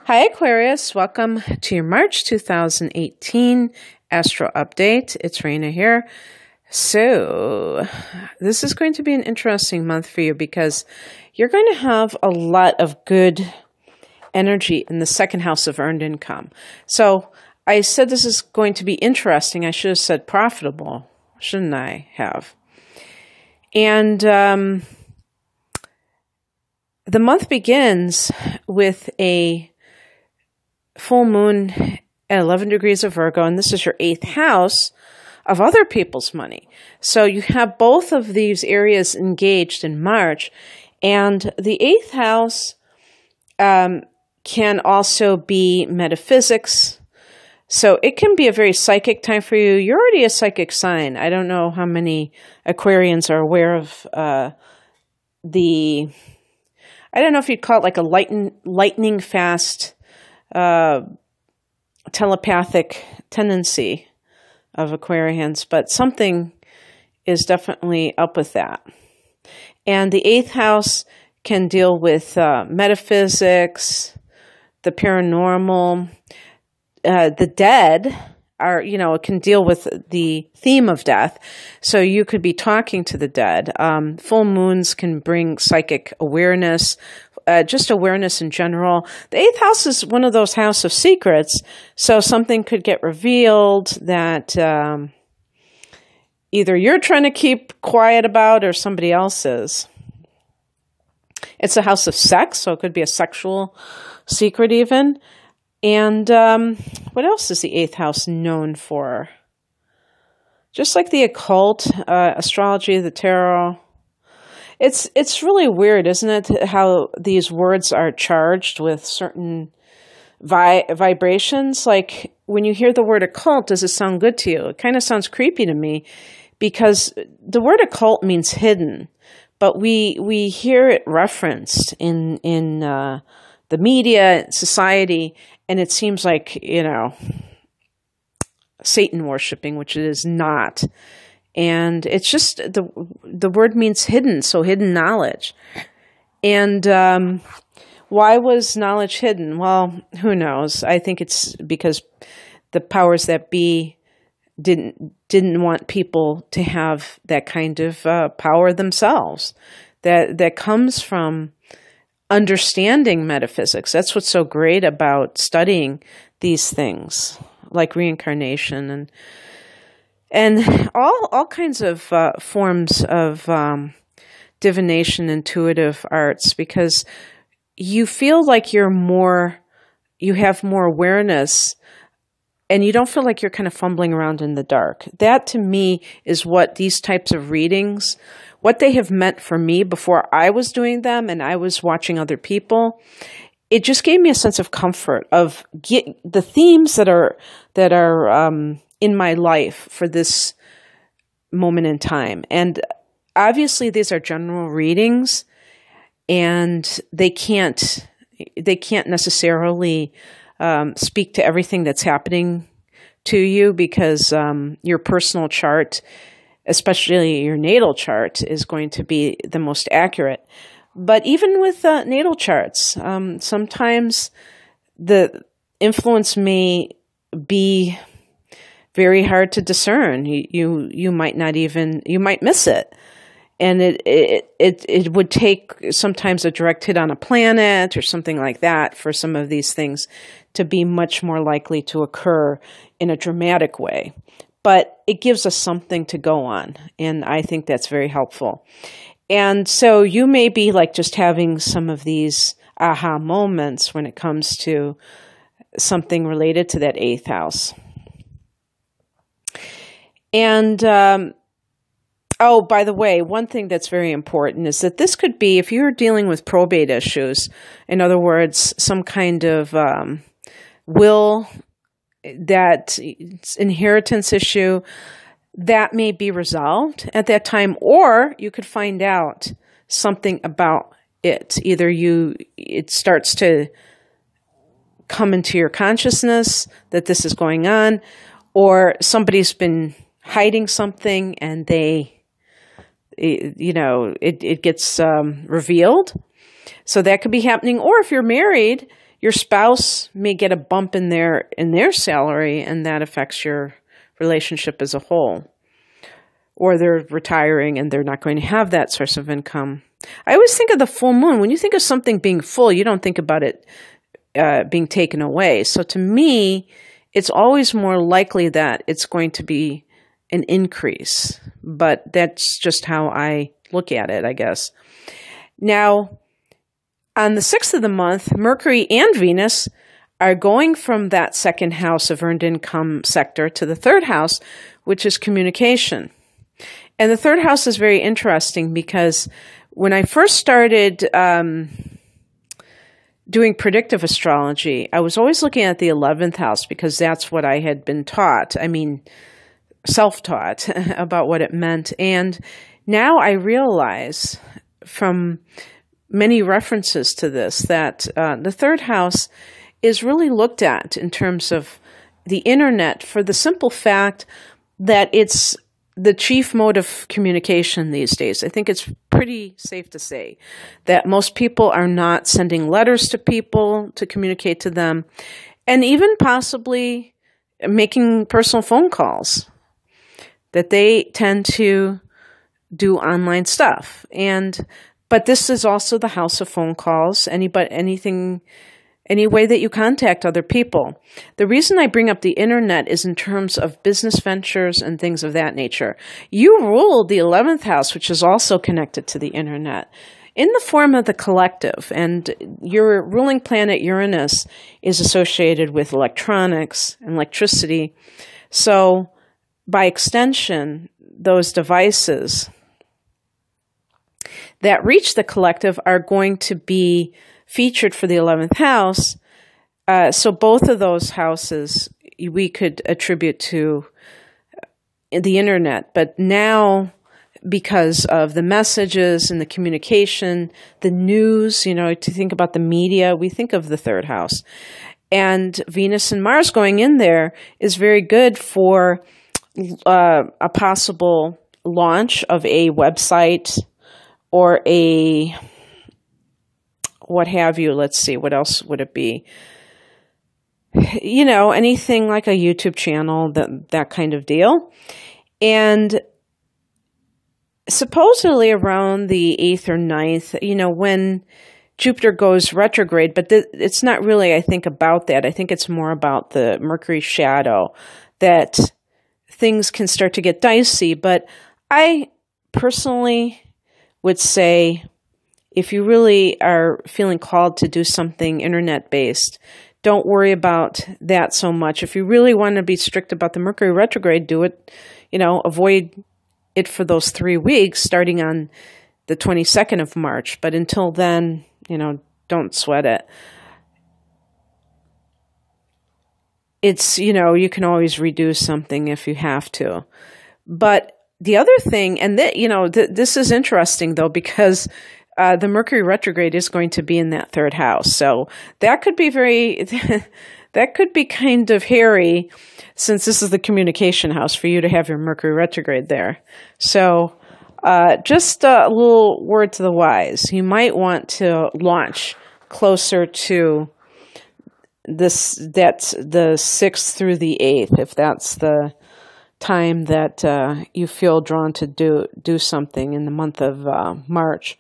Hi, Aquarius. Welcome to your March 2018 Astro Update. It's Raina here. So, this is going to be an interesting month for you because you're going to have a lot of good energy in the second house of earned income. So, I said this is going to be interesting. I should have said profitable, shouldn't I have? And the month begins with a full moon at 11 degrees of Virgo, and this is your 8th house of other people's money. So you have both of these areas engaged in March, and the 8th house can also be metaphysics. So it can be a very psychic time for you. You're already a psychic sign. I don't know how many Aquarians are aware of I don't know if you'd call it like a lightning fast telepathic tendency of Aquarians, but something is definitely up with that. And the 8th house can deal with metaphysics, the paranormal, the dead. It can deal with the theme of death. So you could be talking to the dead. Full moons can bring psychic awareness, just awareness in general. The 8th house is one of those house of secrets. So something could get revealed that either you're trying to keep quiet about or somebody else is. It's a house of sex, so it could be a sexual secret even. And what else is the 8th house known for? Just like the occult, astrology, the tarot. It's really weird, isn't it, how these words are charged with certain vibrations? Like when you hear the word occult, does it sound good to you? It kind of sounds creepy to me because the word occult means hidden, but we hear it referenced in the media, society, and it seems like, Satan worshiping, which it is not. And it's just, the word means hidden, so hidden knowledge. And why was knowledge hidden? Well, who knows? I think it's because the powers that be didn't want people to have that kind of power themselves. That comes from understanding metaphysics. That's what's so great about studying these things, like reincarnation and all kinds of forms of divination, intuitive arts, because you feel like you have more awareness, and you don't feel like you're kind of fumbling around in the dark. That, to me, is what these types of readings, what they have meant for me before I was doing them and I was watching other people. It just gave me a sense of comfort of the themes that are in my life for this moment in time. And obviously these are general readings, and they can't necessarily speak to everything that's happening to you, because your personal chart, especially your natal chart, is going to be the most accurate. But even with natal charts, sometimes the influence may be very hard to discern. You might miss it. And it would take sometimes a direct hit on a planet or something like that for some of these things to be much more likely to occur in a dramatic way. But it gives us something to go on, and I think that's very helpful. And so you may be like just having some of these aha moments when it comes to something related to that 8th house. And by the way, one thing that's very important is that this could be, if you're dealing with probate issues, in other words, some kind of will, that inheritance issue, that may be resolved at that time, or you could find out something about it. Either it starts to come into your consciousness that this is going on, or somebody's been hiding something and it gets revealed. So that could be happening. Or if you're married, your spouse may get a bump in their salary, and that affects your relationship as a whole. Or they're retiring and they're not going to have that source of income. I always think of the full moon. When you think of something being full, you don't think about it being taken away. So to me, it's always more likely that it's going to be an increase. But that's just how I look at it, I guess. Now, on the 6th of the month, Mercury and Venus are going from that second house of earned income sector to the third house, which is communication. And the third house is very interesting because when I first started doing predictive astrology, I was always looking at the 11th house because that's what I had been taught. I mean, self-taught about what it meant. And now I realize from many references to this that the third house is really looked at in terms of the internet for the simple fact that it's the chief mode of communication these days. I think it's pretty safe to say that most people are not sending letters to people to communicate to them, and even possibly making personal phone calls, that they tend to do online stuff. But this is also the house of phone calls, any way that you contact other people. The reason I bring up the internet is in terms of business ventures and things of that nature. You rule the 11th house, which is also connected to the internet, in the form of the collective. And your ruling planet Uranus is associated with electronics and electricity. So by extension, those devices that reach the collective are going to be featured for the 11th house. So both of those houses we could attribute to the internet. But now, because of the messages and the communication, the news, to think about the media, we think of the third house. And Venus and Mars going in there is very good for a possible launch of a website or a what have you. Let's see, what else would it be? Anything like a YouTube channel, that kind of deal. And supposedly around the 8th or 9th, when Jupiter goes retrograde, but it's not really, I think, about that. I think it's more about the Mercury shadow, that things can start to get dicey. But I personally would say, if you really are feeling called to do something internet-based, don't worry about that so much. If you really want to be strict about the Mercury retrograde, do it, avoid it for those 3 weeks starting on the 22nd of March. But until then, don't sweat it. It's, you can always redo something if you have to. But the other thing, and this is interesting though, because the Mercury retrograde is going to be in that third house. So that could be that could be kind of hairy, since this is the communication house, for you to have your Mercury retrograde there. So just a little word to the wise. You might want to launch closer to that's the 6th through the 8th, if that's the time that you feel drawn to do something in the month of March.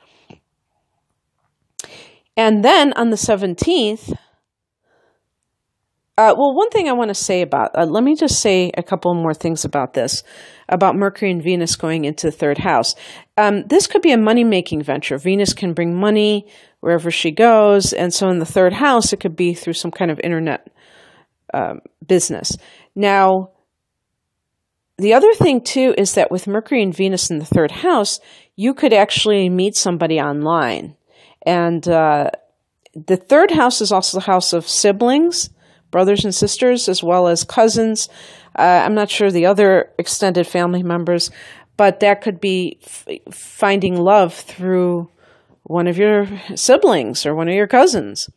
And then on the 17th, one thing I want to say about, let me just say a couple more things about this, about Mercury and Venus going into the third house. This could be a money-making venture. Venus can bring money wherever she goes. And so in the third house, it could be through some kind of internet business. Now, the other thing, too, is that with Mercury and Venus in the third house, you could actually meet somebody online. And the third house is also the house of siblings, brothers and sisters, as well as cousins. I'm not sure the other extended family members, but that could be finding love through one of your siblings or one of your cousins.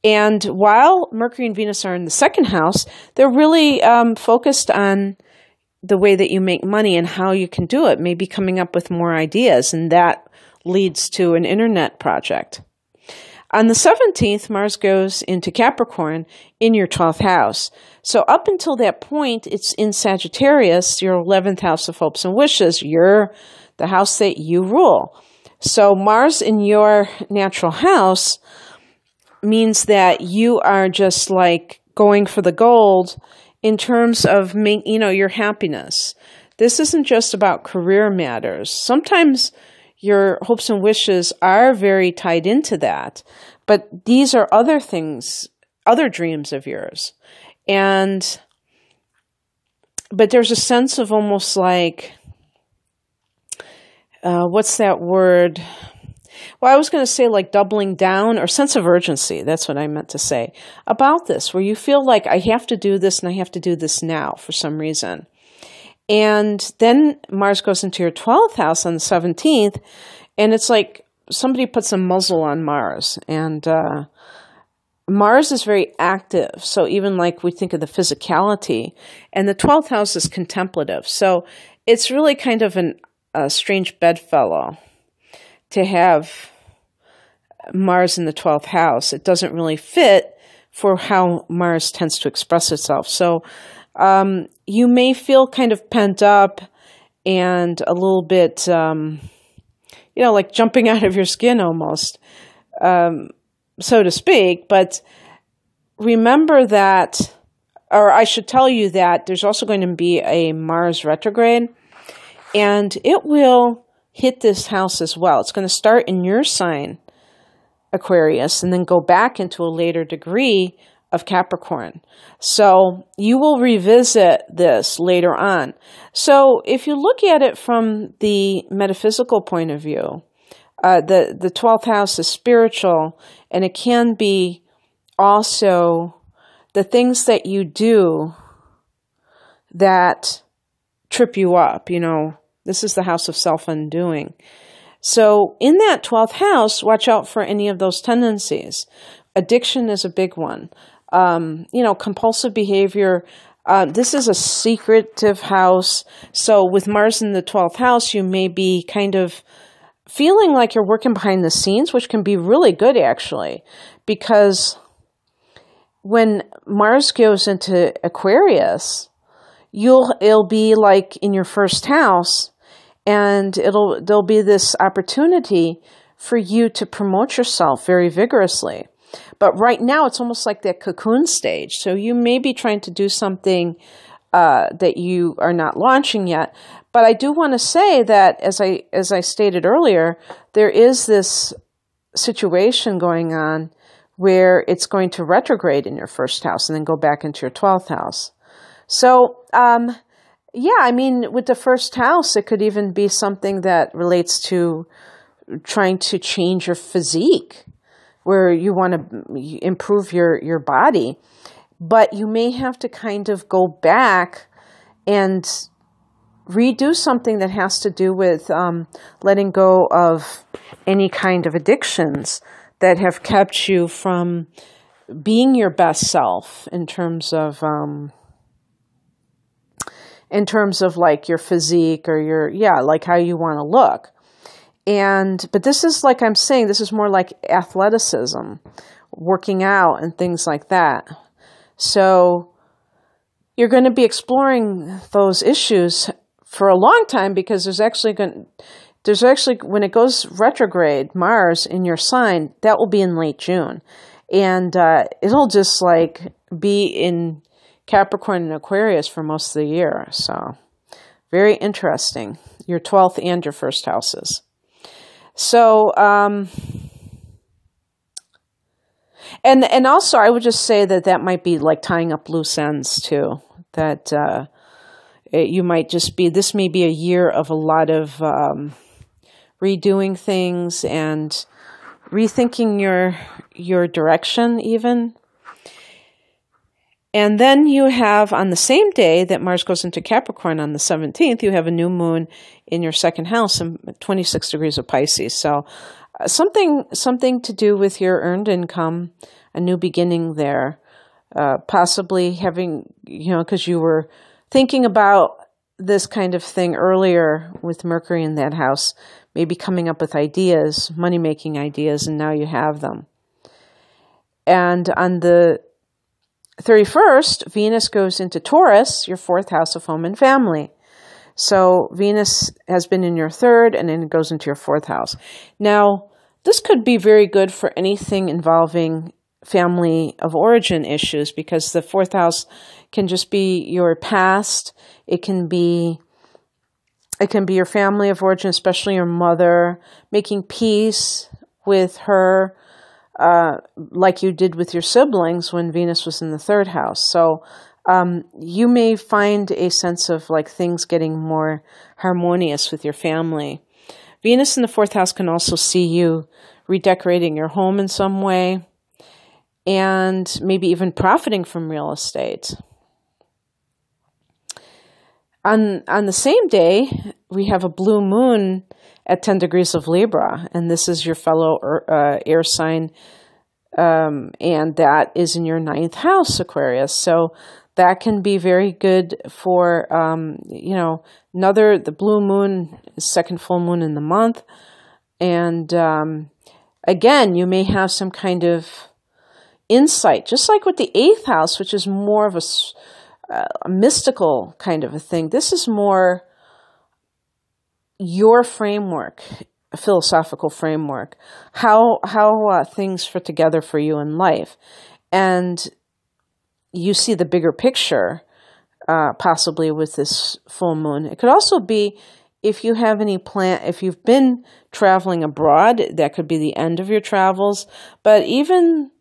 And while Mercury and Venus are in the second house, they're really focused on the way that you make money and how you can do it, maybe coming up with more ideas, and that leads to an internet project. On the 17th, Mars goes into Capricorn in your 12th house. So up until that point, it's in Sagittarius, your 11th house of hopes and wishes. You're the house that you rule. So Mars in your natural house means that you are just like going for the gold in terms of, your happiness. This isn't just about career matters. Sometimes your hopes and wishes are very tied into that, but these are other things, other dreams of yours. But there's a sense of almost like, what's that word? Well, I was going to say like doubling down or sense of urgency. That's what I meant to say about this, where you feel like I have to do this and I have to do this now for some reason. And then Mars goes into your 12th house on the 17th, and it's like somebody puts a muzzle on Mars. And Mars is very active. So even like we think of the physicality, and the 12th house is contemplative. So it's really kind of a strange bedfellow to have Mars in the 12th house. It doesn't really fit for how Mars tends to express itself. So you may feel kind of pent up and a little bit, like jumping out of your skin almost, so to speak. But remember that, or I should tell you that there's also going to be a Mars retrograde, and it will hit this house as well. It's going to start in your sign, Aquarius, and then go back into a later degree of Capricorn. So you will revisit this later on. So if you look at it from the metaphysical point of view, the 12th house is spiritual, and it can be also the things that you do that trip you up, This is the house of self-undoing. So in that 12th house, watch out for any of those tendencies. Addiction is a big one. Compulsive behavior. This is a secretive house. So with Mars in the 12th house, you may be kind of feeling like you're working behind the scenes, which can be really good actually, because when Mars goes into Aquarius, it'll be like in your first house, and there'll be this opportunity for you to promote yourself very vigorously. But right now, it's almost like that cocoon stage. So you may be trying to do something that you are not launching yet. But I do want to say that, as I stated earlier, there is this situation going on where it's going to retrograde in your first house and then go back into your 12th house. So, with the first house, it could even be something that relates to trying to change your physique, where you want to improve your body. But you may have to kind of go back and redo something that has to do with letting go of any kind of addictions that have kept you from being your best self in terms of like your physique or like how you want to look. But this is, like I'm saying, this is more like athleticism, working out and things like that. So you're going to be exploring those issues for a long time, because there's actually, when it goes retrograde, Mars in your sign, that will be in late June. And it'll just like be in Capricorn and Aquarius for most of the year. So very interesting. Your 12th and your first houses. So, and also I would just say that might be like tying up loose ends too, that, you might just be, this may be a year of a lot of, redoing things and rethinking your direction even. And then you have, on the same day that Mars goes into Capricorn on the 17th, you have a new moon in your second house and 26 degrees of Pisces. So something to do with your earned income, a new beginning there, possibly having, because you were thinking about this kind of thing earlier with Mercury in that house, maybe coming up with ideas, money-making ideas, and now you have them. And on the 31st, Venus goes into Taurus, your 4th house of home and family. So Venus has been in your 3rd, and then it goes into your 4th house. Now, this could be very good for anything involving family of origin issues, because the 4th house can just be your past. It can be your family of origin, especially your mother, making peace with her, like you did with your siblings when Venus was in the 3rd house. So you may find a sense of like things getting more harmonious with your family. Venus in the 4th house can also see you redecorating your home in some way, and maybe even profiting from real estate. On the same day, we have a blue moon at 10 degrees of Libra, and this is your fellow air sign, and that is in your 9th house, Aquarius. So that can be very good for, the blue moon is second full moon in the month. And again, you may have some kind of insight, just like with the 8th house, which is more of a mystical kind of a thing. This is more your framework, a philosophical framework, how things fit together for you in life. And you see the bigger picture, possibly with this full moon. It could also be if you have any if you've been traveling abroad, that could be the end of your travels. But even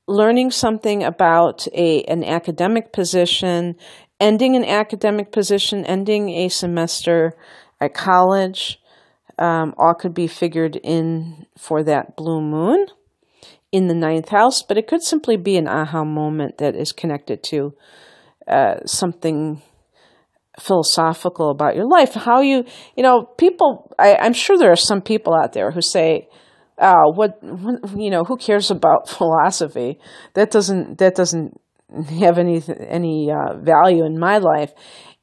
learning something about an academic position, ending an academic position, ending a semester at college, all could be figured in for that blue moon in the 9th house. But it could simply be an aha moment that is connected to something philosophical about your life. How people, I'm sure there are some people out there who say, who cares about philosophy? That doesn't have any value in my life.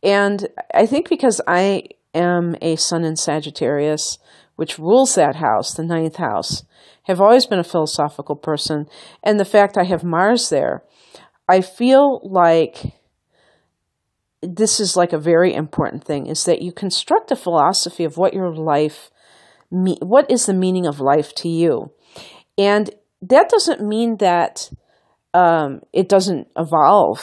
And I think because I am a sun in Sagittarius, which rules that house, the 9th house, have always been a philosophical person. And the fact I have Mars there, I feel like this is like a very important thing, is that you construct a philosophy of what your life what is the meaning of life to you? And that doesn't mean that it doesn't evolve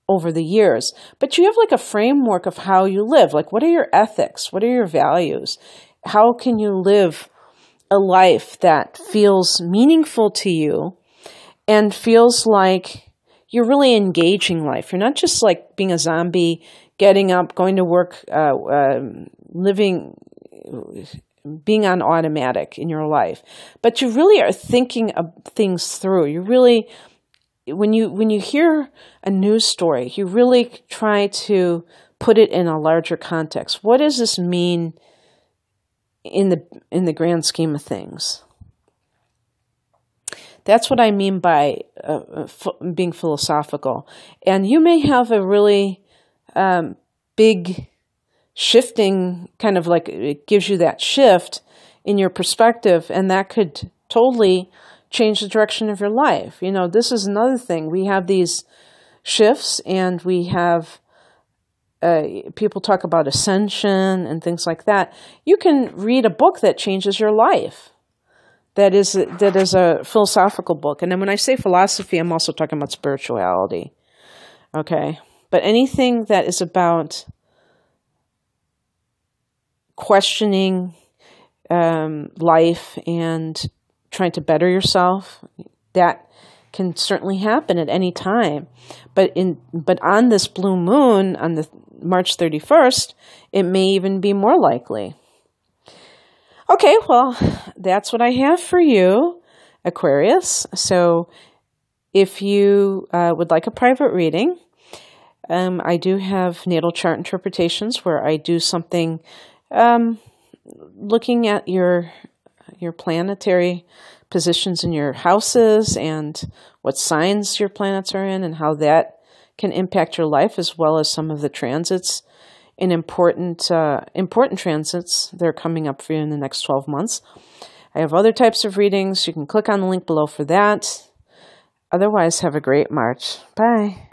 over the years, but you have like a framework of how you live. Like, what are your ethics? What are your values? How can you live a life that feels meaningful to you and feels like you're really engaging life? You're not just like being a zombie, getting up, going to work, being on automatic in your life, but you really are thinking of things through. You really, when you hear a news story, you really try to put it in a larger context. What does this mean in the grand scheme of things? That's what I mean by being philosophical. And you may have a really big shifting, kind of like it gives you that shift in your perspective, and that could totally change the direction of your life. This is another thing. We have these shifts, and we have people talk about ascension and things like that. You can read a book that changes your life. That is a philosophical book. And then when I say philosophy, I'm also talking about spirituality. Okay? But anything that is about questioning life and trying to better yourself, that can certainly happen at any time. But on this blue moon, on the March 31st, it may even be more likely. Okay, well, that's what I have for you, Aquarius. So if you would like a private reading, I do have natal chart interpretations where I do something looking at your planetary positions in your houses and what signs your planets are in and how that can impact your life, as well as some of the transits and important transits that are coming up for you in the next 12 months. I have other types of readings. You can click on the link below for that. Otherwise, have a great March. Bye.